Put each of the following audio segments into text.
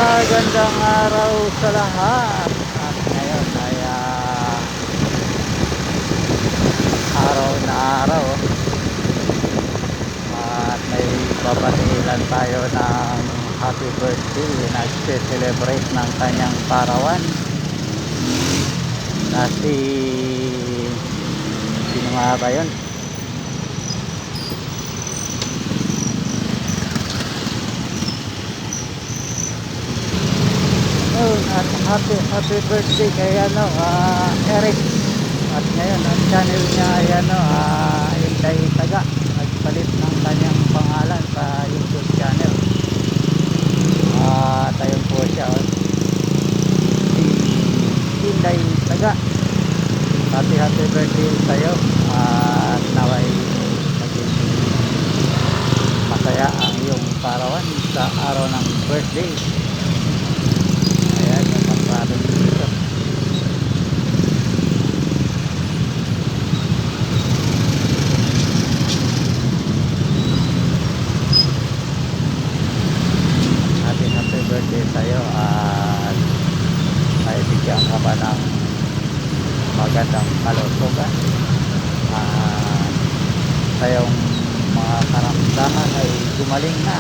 Magandang araw sa lahat. At ngayon ay araw na araw. At may babatilan tayo ng happy birthday. Nag-celebrate ng kanyang parawan. Kasi sino nga ba yun? At happy birthday kay Eric. At ngayon ang channel niya ay Inday Taga. Nagpalit ng kanyang pangalan sa YouTube channel. At ayun po siya, si Inday Taga. Happy birthday sa'yo. At naway maging masaya ang iyong parawan sa araw ng birthday. Ayan, napaparating dito. Happy birthday sa'yo. At ay bigyan ka ba ng magandang kalusugan. At sa iyong mga karamdaman ay gumaling na.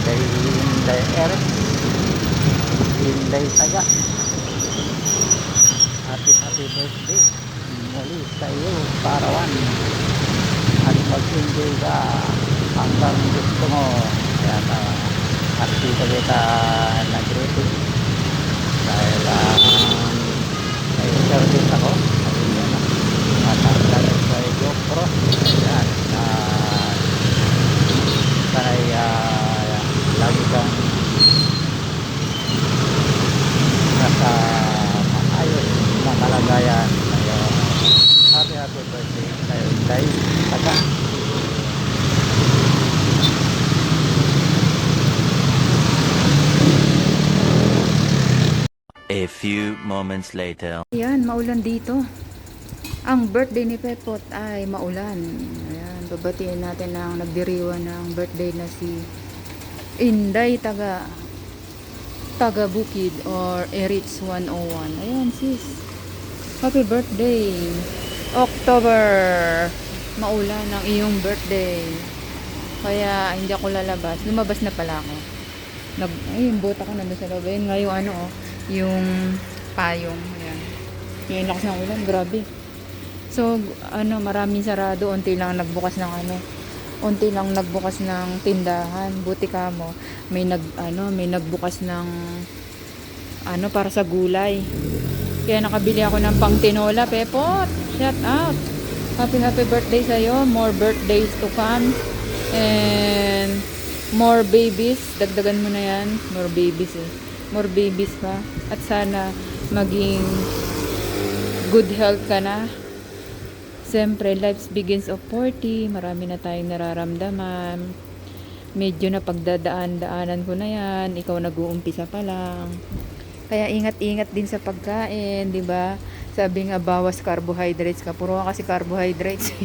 Kay Inday Eric, Inday Taga, happy birthday muli sa iyo parawan. At mag-enjoy ka hanggang gusto mo. Kaya at dito kita nag-greeting dahil may service ako. At ang sa GoPro. Ayan, sanay lagi kang nasa maayos na kalagayan. Happy birthday kayo Inday Taga. A few moments later. Ayan, maulan dito. Ang birthday ni Pepot ay maulan. Ayan, babatiin natin ang nagdiriwan ng birthday na si Inday Taga Bukid or Erich 101. Ayan sis, happy birthday. October, maulan ang iyong birthday. Kaya hindi ako lalabas. Lumabas na pala ako. Yung bota ko nandun sa loob. Ayun nga yung yung payong. Ayan. Ngayon lakas ng ulan, grabe. So, maraming sarado, unti lang nagbukas ng tindahan. Buti ka mo, may nagbukas ng para sa gulay. Kaya nakabili ako ng pang tinola. Pepot, shout out. Happy birthday sa'yo. More birthdays to come. And more babies. Dagdagan mo na yan. More babies More babies pa. At sana maging good health ka na. Siyempre, life begins of 40. Marami na tayong nararamdaman. Medyo na pagdadaan-daanan ko na yan. Ikaw nag-uumpisa pa lang. Kaya ingat-ingat din sa pagkain, di ba? Sabi nga, bawas carbohydrates ka. Puro kasi carbohydrates.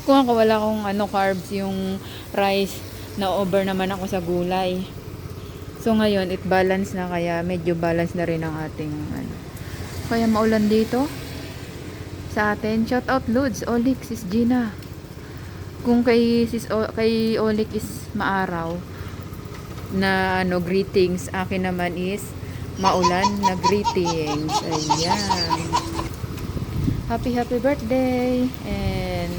Kung ako wala akong carbs, yung rice, na over naman ako sa gulay. So ngayon, it balance na, kaya medyo balance na rin ang ating Kaya maulan dito sa atin. Shout out Lods, Olik, Sis Gina. Kung kay Olik is maaraw na greetings, akin naman is maulan na greetings. Ayan. Happy birthday and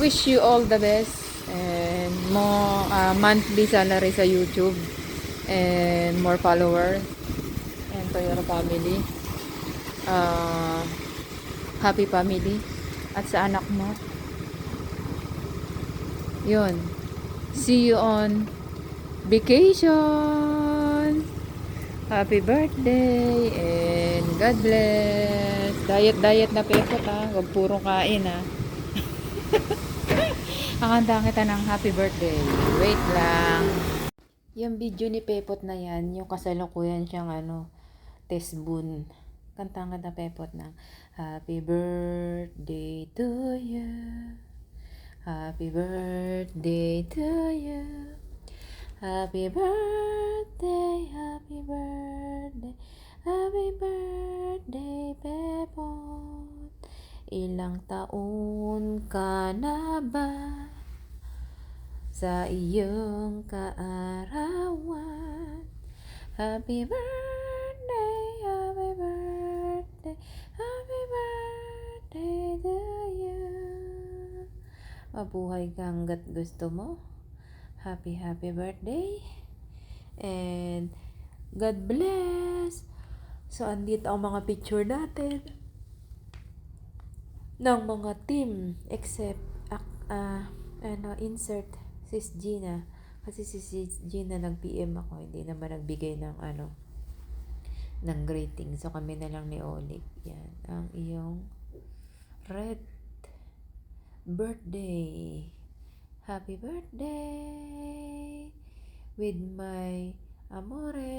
wish you all the best and more monthly salary sa YouTube and more followers and to your family. Happy family at sa anak mo. Yun. See you on vacation. Happy birthday and God bless. Diet na Pepot Huwag puro kain Kakanta kita ng happy birthday. Wait lang. Yung video ni Pepot na yan, yung kasalukuyan siyang test boon. Kanta ng Pepot ng Happy birthday to you. Happy birthday to you. Happy birthday, happy birthday, happy birthday, Pepot. Ilang taon ka na ba sa iyong kaarawan? Happy birthday, happy birthday, happy birthday to you. Mabuhay ka hanggat gusto mo. Happy birthday. And God bless. So, andito ang mga picture natin ng mga team except insert Sis Gina. Kasi si Sis Gina nag-PM ako, hindi naman nagbigay ng ng greeting. So, kami na lang ni Olik. Yan, ang iyong red birthday. Happy birthday with my amore.